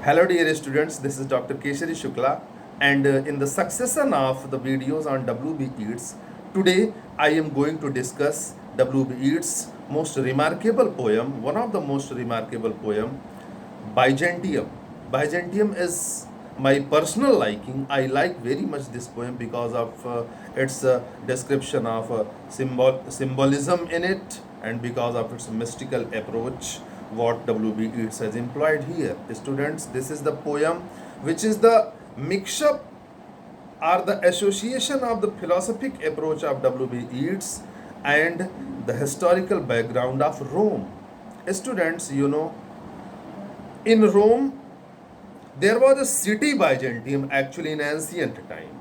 Hello dear students, this is Dr. Keshari Shukla, and in the succession of the videos on W.B. Yeats, today I am going to discuss W.B. Yeats' most remarkable poem, one of the most remarkable poem, Byzantium. Byzantium is my personal liking. I like very much this poem because of its description of symbolism in it, and because of its mystical approach what W.B. Yeats has employed here. Students, this is the poem which is the mix-up or the association of the philosophic approach of W.B. Yeats and the historical background of Rome. Students, in Rome, there was a city Byzantium actually in ancient time.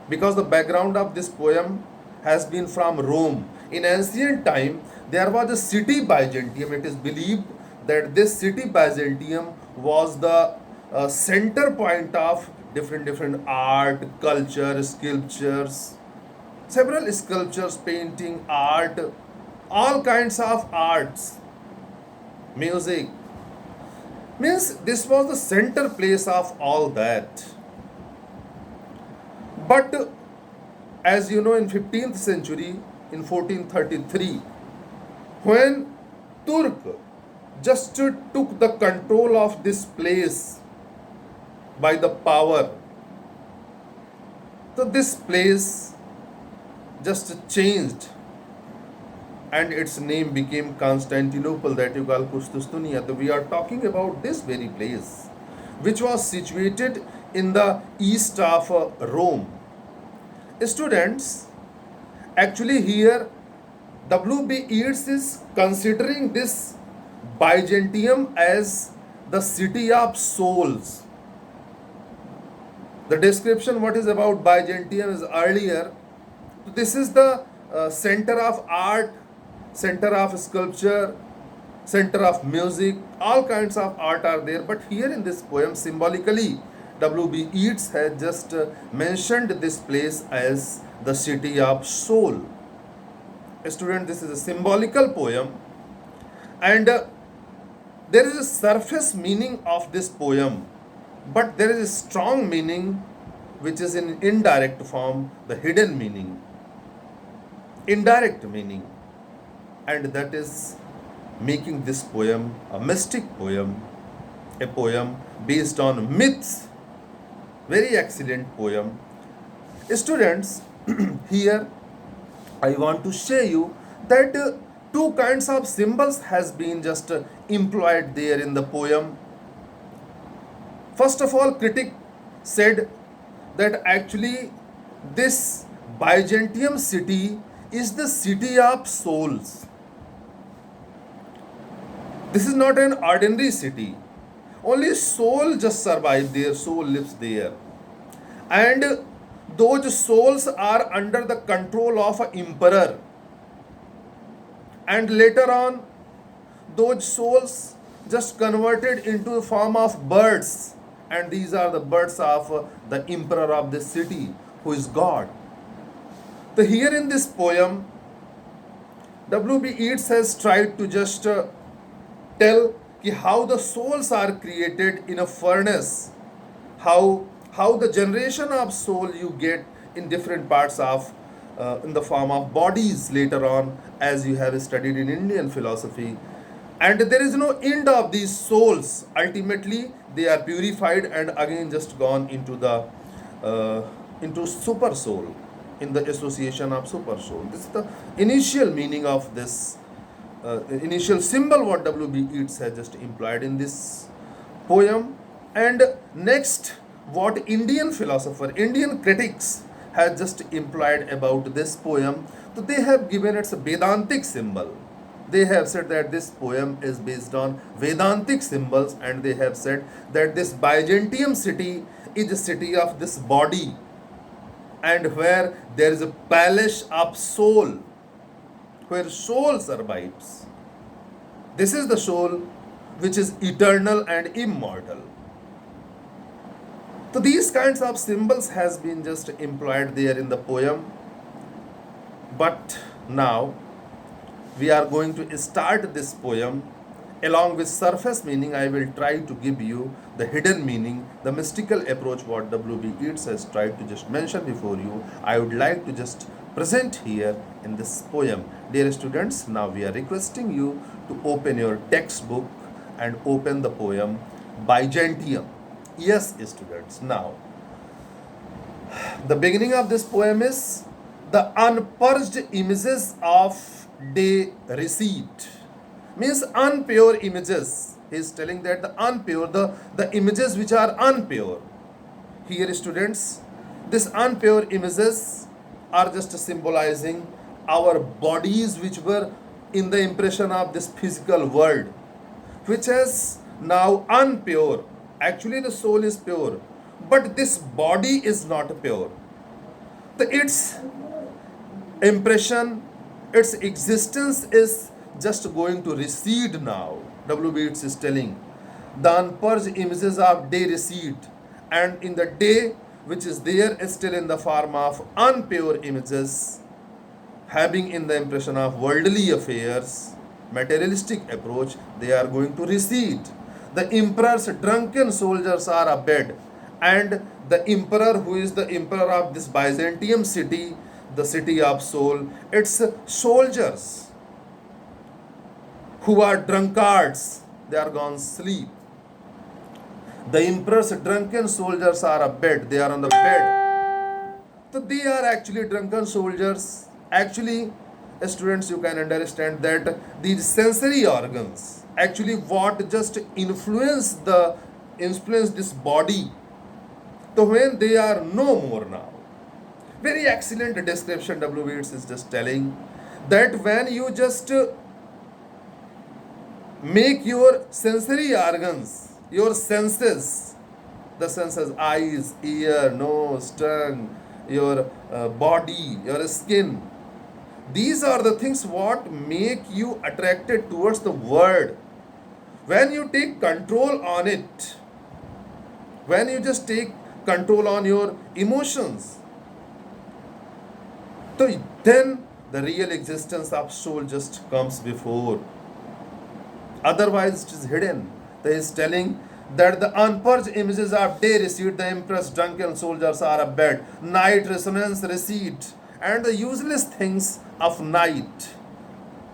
Because the background of this poem has been from Rome. In ancient time, there was a city Byzantium. It is believed that this city Byzantium was the center point of different art, culture, sculptures, several sculptures, painting, art, all kinds of arts, music. Means this was the center place of all that. But as you know, in 15th century, in 1433, when Turk just took the control of this place by the power, so this place just changed and its name became Constantinople, that you call Kustustuniya. So we are talking about this very place, which was situated in the east of Rome. Students, actually here W.B. Yeats is considering this Byzantium as the city of souls. The description what is about Byzantium is earlier. This is the center of art, center of sculpture, center of music, all kinds of art are there. But here in this poem, symbolically, W.B. Yeats has just mentioned this place as the city of soul. Student, this is a symbolical poem, and there is a surface meaning of this poem, but there is a strong meaning which is in indirect form, the hidden meaning, indirect meaning, and that is making this poem a mystic poem, a poem based on myths. Very excellent poem. Students, here I want to show you that two kinds of symbols has been just employed there in the poem. First of all, critic said that actually this Byzantium city is the city of souls. This is not an ordinary city. Only soul just survive there, soul lives there. And those souls are under the control of an emperor. And later on, those souls just converted into the form of birds. And these are the birds of the emperor of this city, who is God. So here in this poem, W.B. Yeats has tried to just tell how the souls are created in a furnace, how the generation of soul you get in different parts of in the form of bodies later on, as you have studied in Indian philosophy, and there is no end of these souls. Ultimately they are purified and again just gone into the into super soul, in the association of super soul. This is the initial meaning of this initial symbol what W.B. Yeats has just implied in this poem. And next, what Indian philosopher, Indian critics have just implied about this poem, so they have given it a Vedantic symbol. They have said that this poem is based on Vedantic symbols, and they have said that this Byzantium city is a city of this body, and where there is a palace of soul, where soul survives. This is the soul which is eternal and immortal. So these kinds of symbols has been just employed there in the poem. But now we are going to start this poem Along with surface meaning, I will try to give you the hidden meaning, the mystical approach what W.B. Yeats has tried to just mention before you. I would like to just present here in this poem. Dear students, now we are requesting you to open your textbook and open the poem Byzantium. Yes, students, now the beginning of this poem is the unpurged images of day receipt. Means unpure images. He is telling that the unpure, the images which are unpure. Here, students, these unpure images are just symbolizing our bodies which were in the impression of this physical world, which is now unpure. Actually, the soul is pure, but this body is not pure. Its impression, its existence is just going to recede now. W. Yeats is telling the unpurged images of day recede, and in the day which is there is still in the form of unpure images, having in the impression of worldly affairs, materialistic approach, they are going to recede. The emperor's drunken soldiers are abed, and the emperor, who is the emperor of this Byzantium city, the city of soul, its soldiers who are drunkards, they are gone sleep. The emperor's drunken soldiers are abed, they are on the bed. So they are actually drunken soldiers. Actually, students, you can understand that these sensory organs, actually what just influence this body. So when they are no more now, very excellent description W. Yeats is just telling that when you just make your sensory organs, your senses, the senses, eyes, ear, nose, tongue, your body, your skin, these are the things what make you attracted towards the world. When you take control on it, when you just take control on your emotions, so then the real existence of soul just comes before. Otherwise, it is hidden. He is telling that the unpurged images of day recede, the impressed drunken soldiers are abed, night resonance recede, and the useless things of night,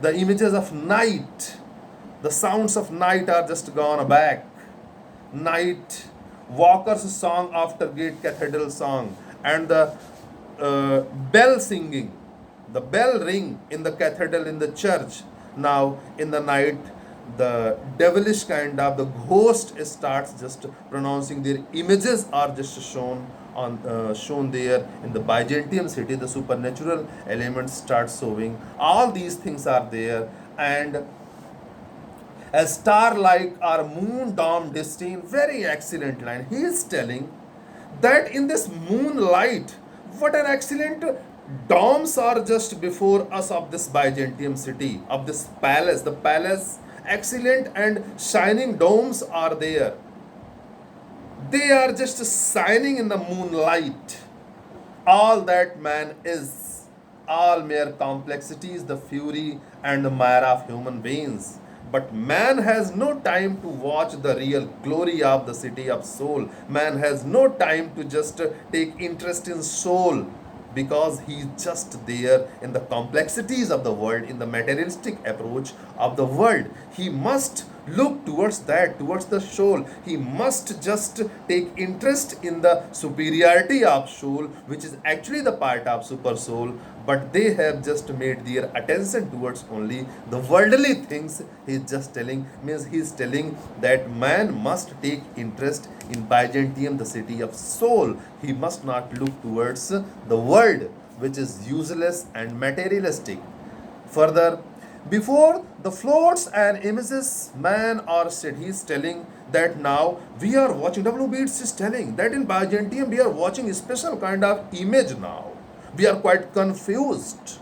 the images of night, the sounds of night are just gone back. Night walker's song after gate cathedral song, and the bell singing, the bell ring in the cathedral, in the church. Now in the night, the devilish kind of the ghost starts just pronouncing, their images are just shown there in the Byzantium city. The supernatural elements start showing, all these things are there, and a star like our moon dome destiny. Very excellent line. He is telling that in this moonlight, what an excellent domes are just before us of this Byzantium city, of this palace. The palace, excellent and shining domes are there. They are just shining in the moonlight. All that man is, all mere complexities, the fury and the mire of human beings. But man has no time to watch the real glory of the city of soul. Man has no time to just take interest in soul, because he is just there in the complexities of the world, in the materialistic approach of the world. He must look towards that, towards the soul. He must just take interest in the superiority of soul, which is actually the part of super soul. But they have just made their attention towards only the worldly things. He is just telling, means he is telling that man must take interest in Byzantium, the city of soul. He must not look towards the world, which is useless and materialistic. Further, before the floats and images, man or said, he is telling that now we are watching. W. Yeats is telling that in Byzantium we are watching a special kind of image now. We are quite confused.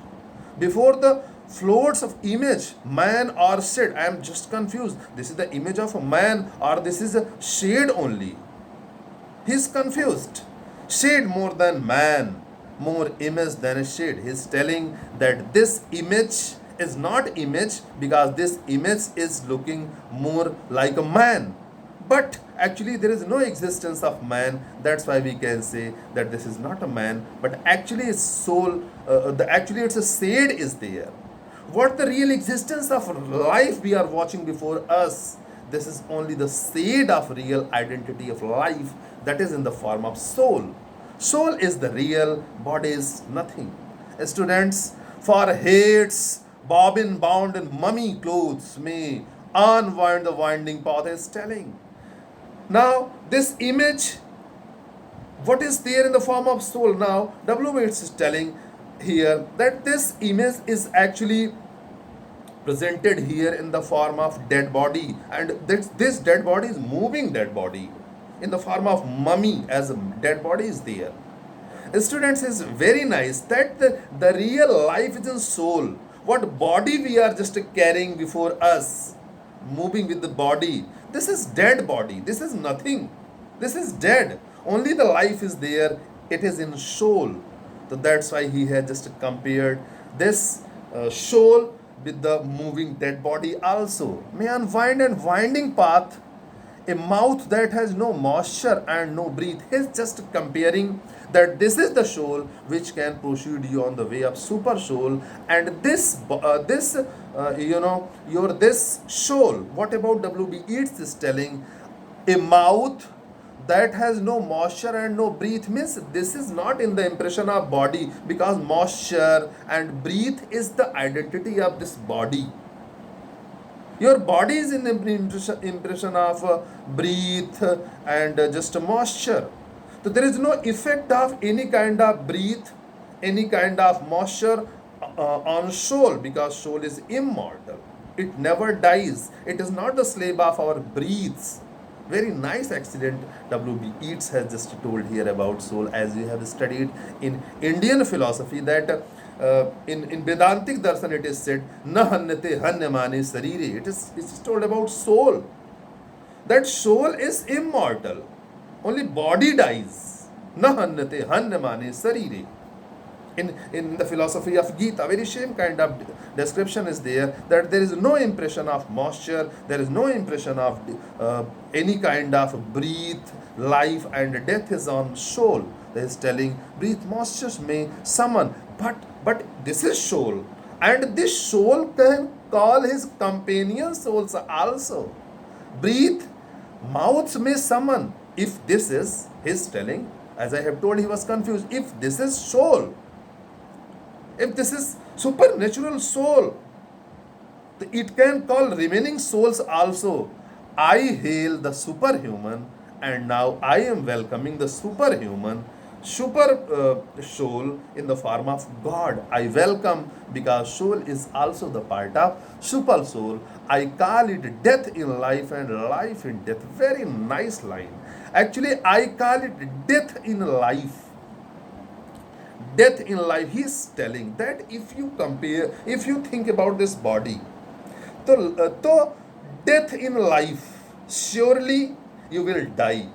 Before the floats of image, man or said, I am just confused. This is the image of a man, or this is a shade only. He is confused. Shade more than man, more image than a shade. He is telling that this image is not image, because this image is looking more like a man. But actually, there is no existence of man. That's why we can say that this is not a man, but actually, its soul, actually, its a shade is there. What the real existence of life we are watching before us? This is only the shade of real identity of life, that is in the form of soul. Soul is the real, body is nothing. Students, for heads, bobbin bound in mummy clothes may unwind the winding path is telling. Now, this image, what is there in the form of soul? Now, W. Bates is telling here that this image is actually presented here in the form of dead body, and this dead body is moving dead body in the form of mummy, as a dead body is there. Students, is very nice that the real life is in soul. What body we are just carrying before us, moving with the body, this is dead body, this is nothing, this is dead. Only the life is there, it is in soul. So that's why he has just compared this soul with the moving dead body also. May unwind and winding path, a mouth that has no moisture and no breath. He's just comparing that this is the soul which can proceed you on the way of super soul, and your this soul. What about W.B. Yeats is telling, a mouth that has no moisture and no breath, means this is not in the impression of body, because moisture and breath is the identity of this body. Your body is in the impression of breath and just moisture. So there is no effect of any kind of breath, any kind of moisture on soul, because soul is immortal. It never dies. It is not the slave of our breaths. Very nice, excellent. W.B. Yeats has just told here about soul, as we have studied in Indian philosophy, that in Vedantic darshan it is said, na hanyate hanyamane sarire. It is told about soul. That soul is immortal. Only body dies. Na hanyate hanyamane sarire. In the philosophy of Gita, very same kind of description is there, that there is no impression of moisture, there is no impression of any kind of breath, life, and death is on soul. He is telling, breath, moistures may summon, but this is soul, and this soul can call his companion souls also. Breathe, mouths may summon. If this is his telling, as I have told, he was confused. If this is soul, if this is supernatural soul, it can call remaining souls also. I hail the superhuman, and now I am welcoming the superhuman, super soul in the form of God. I welcome, because soul is also the part of super soul. I call it death in life and life in death. Very nice line. Actually, I call it death in life. Death in life. He is telling that if you compare, if you think about this body, so death in life, surely you will die.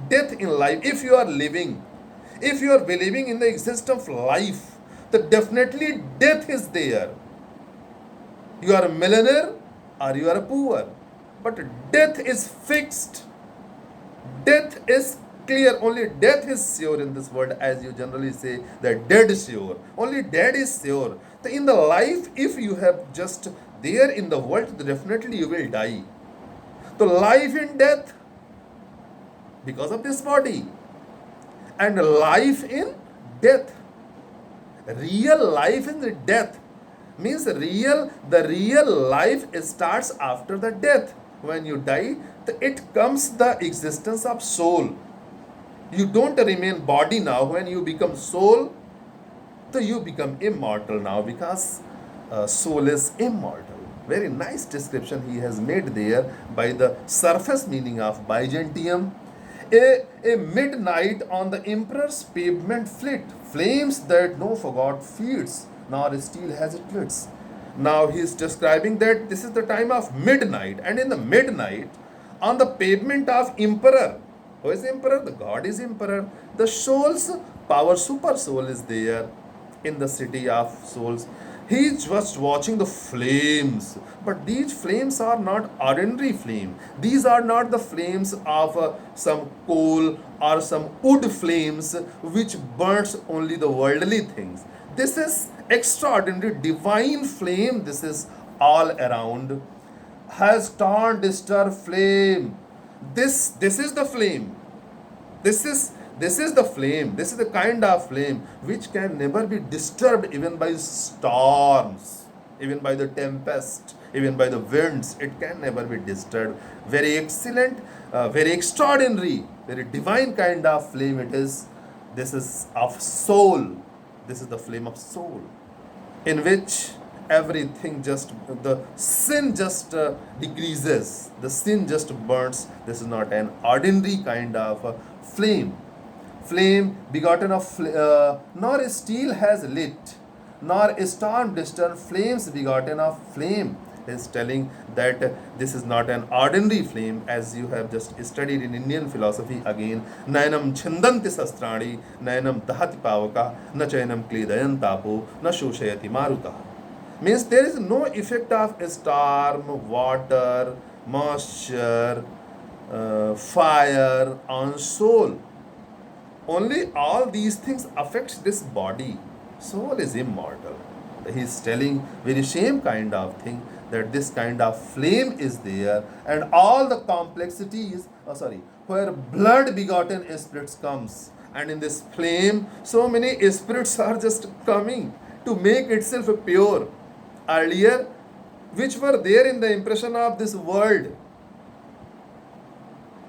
Death in life, if you are living, if you are believing in the existence of life, then definitely death is there. You are a millionaire or you are a poor, but death is fixed. Death is clear. Only death is sure in this world, as you generally say, that dead is sure. Only dead is sure. So in the life, if you have just there in the world, definitely you will die. So life in death, because of this body, and life in death. Real life in the death means the real life starts after the death. When you die, it comes the existence of soul. You don't remain body now. When you become soul, so you become immortal now, because soul is immortal. Very nice description he has made there by the surface meaning of Byzantium. A midnight on the emperor's pavement flit, flames that no forgot feeds, nor steel has it lids. Now he is describing that this is the time of midnight, and in the midnight, on the pavement of emperor. Who is emperor? The God is emperor. The soul's power, super soul, is there in the city of souls. He is just watching the flames, but these flames are not ordinary flame. These are not the flames of some coal or some wood flames which burns only the worldly things. This is extraordinary divine flame. This is all around, has torn disturbed flame. This is the flame. This is the flame. This is the kind of flame which can never be disturbed even by storms, even by the tempest, even by the winds. It can never be disturbed. Very excellent, very extraordinary, very divine kind of flame it is. This is of soul. This is the flame of soul, in which everything just, the sin just decreases, the sin just burns. This is not an ordinary kind of flame. Flame begotten of nor steel has lit, nor storm disturbed flames begotten of flame. Is telling that this is not an ordinary flame, as you have just studied in Indian philosophy again. Nayanam chindanti sastrani, nayanam dahati pavaka, na chayanam kledayan tapo, na shoshayati maruta. Means there is no effect of storm, water, moisture, fire on soul. Only all these things affects this body. Soul is immortal. He is telling very same kind of thing, that this kind of flame is there, and all the complexities, where blood begotten spirits comes, and in this flame so many spirits are just coming to make itself pure. Earlier, which were there in the impression of this world,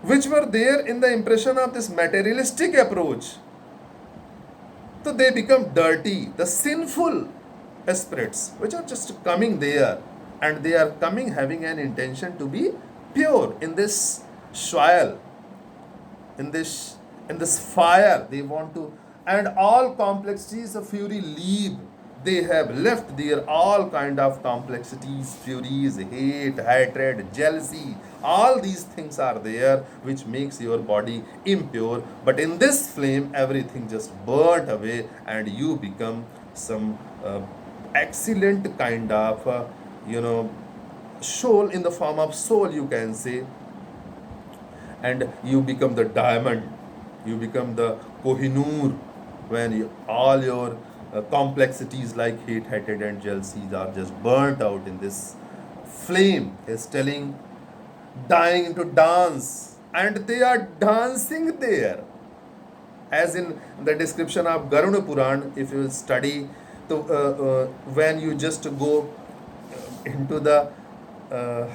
which were there in the impression of this materialistic approach, so they become dirty, the sinful spirits which are just coming there, and they are coming having an intention to be pure in this soil, in this fire. They want to, and all complexities of fury leave. They have left there all kind of complexities, furies, hate, hatred, jealousy. All these things are there which makes your body impure. But in this flame, everything just burnt away, and you become some excellent kind of, soul, in the form of soul, you can say. And you become the diamond, you become the Kohinoor, when all your complexities like hate, hatred, and jealousies are just burnt out in this flame. Is telling, dying into dance, and they are dancing there, as in the description of Garuda Puran. If you study, when you just go into the uh,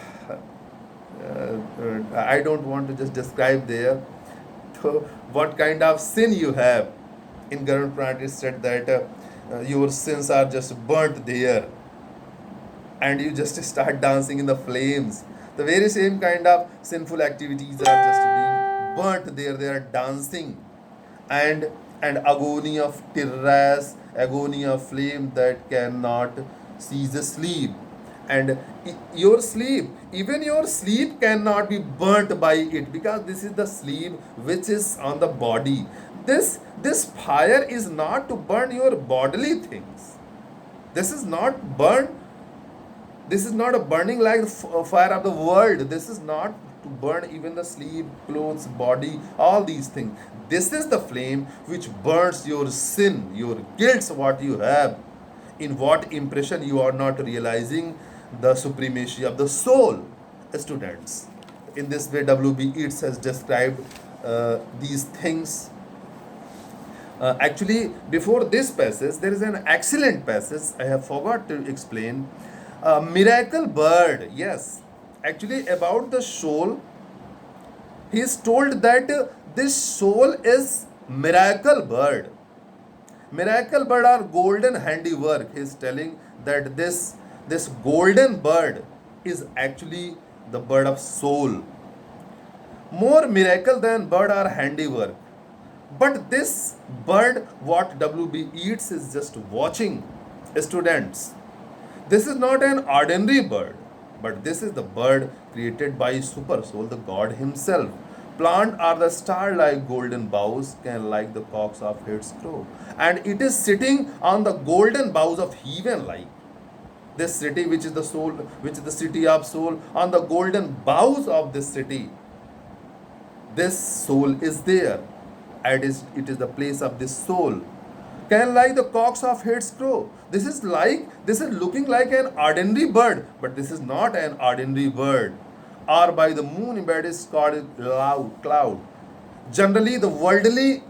I don't want to just describe there. So what kind of sin you have. In Garuda Puran it is said that your sins are just burnt there, and you just start dancing in the flames. The very same kind of sinful activities are just being burnt there. They are dancing, and agony of terrace, agony of flame that cannot cease the sleep. And your sleep, even your sleep cannot be burnt by it, because this is the sleep which is on the body. This fire is not to burn your bodily things. This is not burn. This is not a burning like the fire of the world. This is not to burn even the sleep, clothes, body, all these things. This is the flame which burns your sin, your guilt, what you have, in what impression you are not realizing the supremacy of the soul. Students, in this way, W.B. Yeats has described these things. Actually, before this passage, there is an excellent passage I have forgot to explain. Miracle bird, yes. Actually, about the soul, he is told that this soul is miracle bird. Miracle bird are golden handiwork. He is telling that this golden bird is actually the bird of soul. More miracle than bird are handiwork. But this bird, what W.B. Yeats is just watching, students, this is not an ordinary bird, but this is the bird created by super soul, the God himself. Plant are the star-like golden boughs, can like the cocks of its crow. And it is sitting on the golden boughs of heaven like. This city, which is the soul, which is the city of soul, on the golden boughs of this city, this soul is there. And it is the place of this soul. Can like the cocks of heads crow. This is looking like an ordinary bird, but this is not an ordinary bird. Or by the moon embedded is called cloud. Generally, the worldly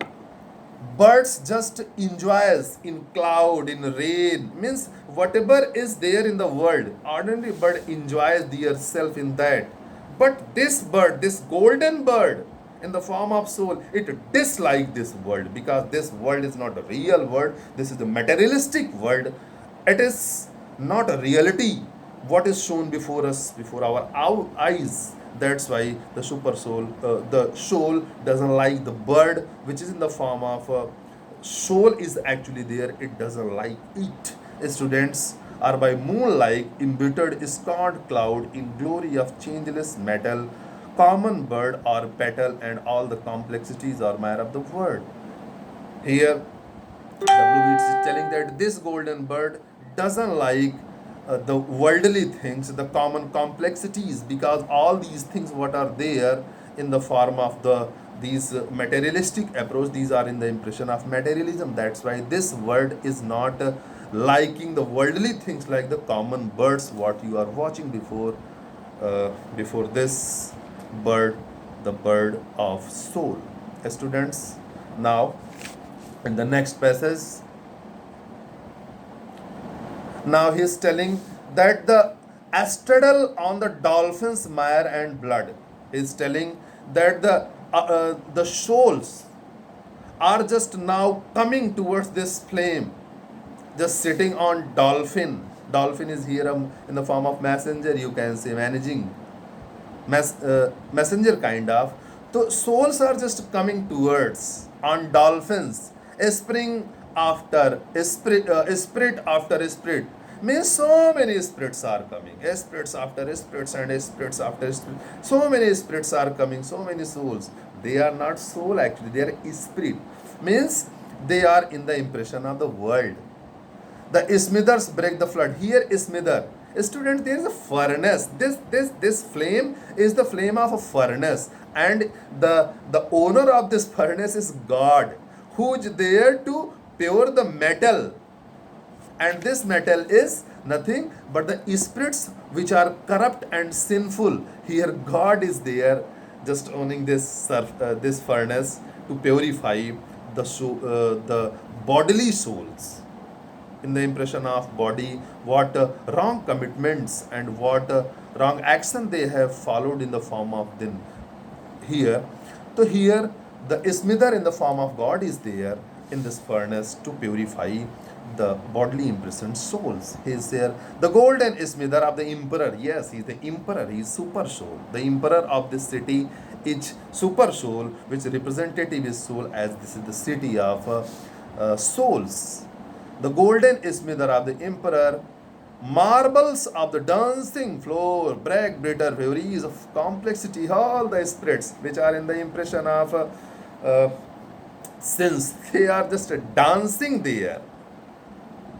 birds just enjoys in cloud, in rain, means whatever is there in the world, ordinary bird enjoys their self in that. But this bird, this golden bird in the form of soul, it dislike this world, because this world is not a real world. This is the materialistic world. It is not a reality what is shown before us, before our eyes. That's why the super soul, the soul doesn't like the bird which is in the form of soul is actually there. It doesn't like it. Students are by moonlight embittered scarred cloud in glory of changeless metal, common bird or petal, and all the complexities or matter of the word. Here W. Beats is telling that this golden bird doesn't like the worldly things, the common complexities, because all these things what are there in the form of these materialistic approach, these are in the impression of materialism. That's why this word is not liking the worldly things like the common birds what you are watching before this bird, the bird of soul. Students, now in the next passage, now he is telling that the astral on the dolphin's mire and blood. He is telling that the souls are just now coming towards this flame, just sitting on dolphin. Dolphin is here in the form of messenger, you can say managing messenger kind of. So souls are just coming towards on dolphins, a spring after a spirit after spirit. Means so many spirits are coming, spirits after spirits and spirits after spirits. So many spirits are coming, so many souls. They are not soul actually, they are spirit. Means they are in the impression of the world. The smithers break the flood. Here smither. Student, there is a furnace. This flame is the flame of a furnace, and the owner of this furnace is God, who is there to pure the metal. And this metal is nothing but the spirits which are corrupt and sinful. Here God is there, just owning this furnace to purify the bodily souls in the impression of body, what wrong commitments and what wrong action they have followed in the form of them here. So here the smither in the form of God is there in this furnace to purify the bodily imprisoned souls. He is there. The golden smither of the emperor. Yes, he is the emperor. He is super soul. The emperor of this city is super soul, which representative is soul, as this is the city of souls. The golden smither of the emperor, marbles of the dancing floor, break bitter furies of complexity, all the spirits which are in the impression of since they are just dancing there.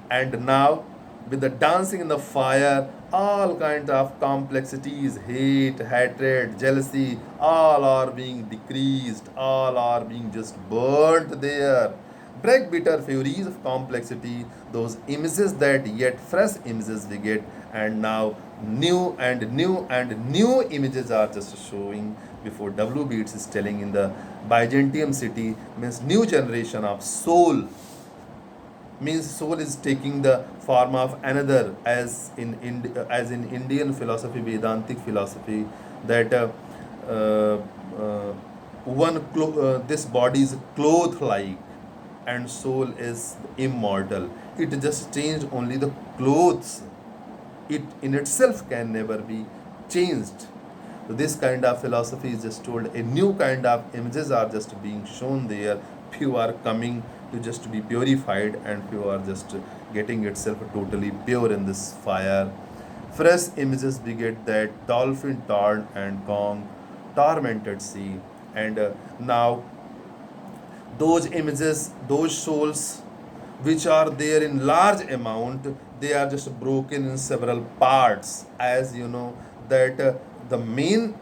And now with the dancing in the fire, all kinds of complexities, hate, hatred, jealousy, all are being decreased, all are being just burnt there. Break bitter furies of complexity, those images that yet fresh images we get, and now new and new and new images are just showing before. W. Beats is telling in the Byzantium city, means new generation of soul, means soul is taking the form of another, as in Indian philosophy, Vedantic philosophy, that this body is cloth like and soul is immortal. It just changed only the clothes. It in itself can never be changed. So this kind of philosophy is just told. A new kind of images are just being shown there. Few are coming to just be purified, and few are just getting itself totally pure in this fire. Fresh images beget that dolphin torn and Kong tormented sea. And now those images, those souls, which are there in large amount, they are just broken in several parts. As you know that the main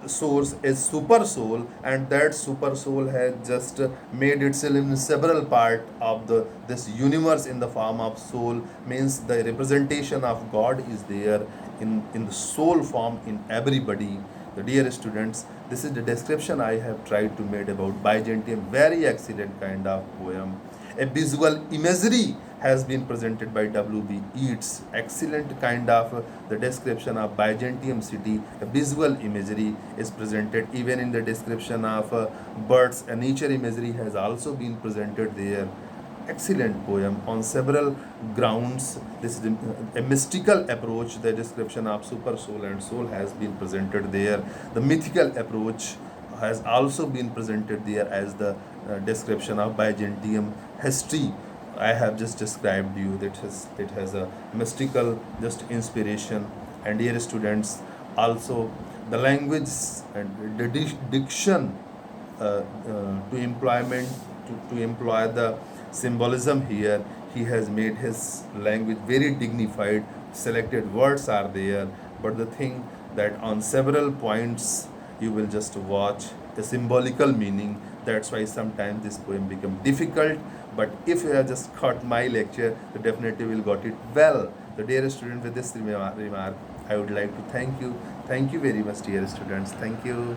source is super soul, and that super soul has just made itself in several part of the this universe in the form of soul. Means the representation of God is there in the soul form in everybody. The dear students, this is the description I have tried to make about Byzantium. Very excellent kind of poem. A visual imagery has been presented by W.B. Yeats. Excellent kind of the description of Byzantium city. A visual imagery is presented even in the description of birds. A nature imagery has also been presented there. Excellent poem on several grounds. This is a mystical approach. The description of super soul and soul has been presented there. The mythical approach has also been presented there as the description of Byzantium history. I have just described you that it has a mystical just inspiration. And dear students, also the language and the diction to employment to employ the symbolism here. He has made his language very dignified. Selected words are there, but the thing that on several points you will just watch the symbolical meaning. That's why sometimes this poem become difficult. But if you have just caught my lecture, you definitely will got it well. The dear student, with this remark, I would like to thank you. Thank you very much, dear students. Thank you.